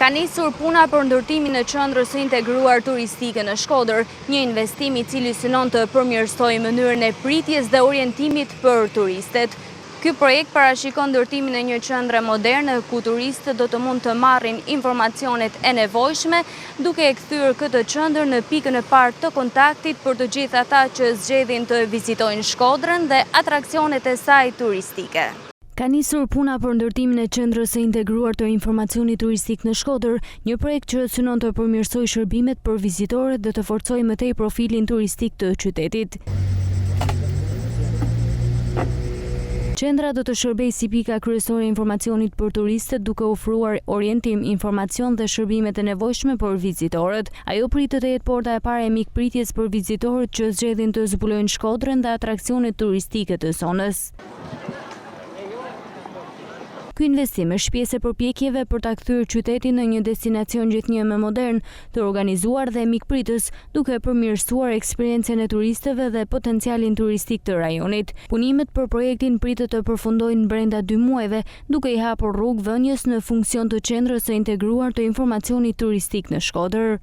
Ka nisur puna për ndërtimin e qendrës së integruar turistike në Shkodër, një investim i cili synon të përmirësojë mënyrën e pritjes dhe orientimit për turistët. Ky projekt parashikon ndërtimin e një qendre moderne ku turistët do të mund të marrin informacionet e nevojshme, duke e kthyer këtë qendër në pikën e parë të kontaktit për të gjithë ata që zgjedhin të vizitojnë Shkodrën dhe atraksionet e saj turistike. Ka nisur puna për ndërtimin e qendrës së integruar të informacionit turistik në Shkodër, një projekt që synon të përmirësojë shërbimet për vizitorët dhe të forcojë më tej profilin turistik të qytetit. Qendra do të shërbejë si pika kryesore e informacionit për turistët, duke ofruar orientim, informacion dhe shërbimet e nevojshme për vizitorët. Ajo pritet të jetë porta e parë e mikpritjes për vizitorët që zgjedhin të zbulojnë Shkodrën dhe atraksionet turistike të zonës. Ky investim është pjesë e përpjekjeve për ta kthyer qytetin në një destinacion gjithnjëmë modern, të organizuar dhe mikpritës, duke përmirësuar eksperiencën e turistëve dhe potencialin turistik të rajonit. Punimet për projektin pritet të përfundojnë brenda 2 muajve, duke i hapur rrugë vënies në funksion të qendrës së integruar të informacionit turistik në Shkodër.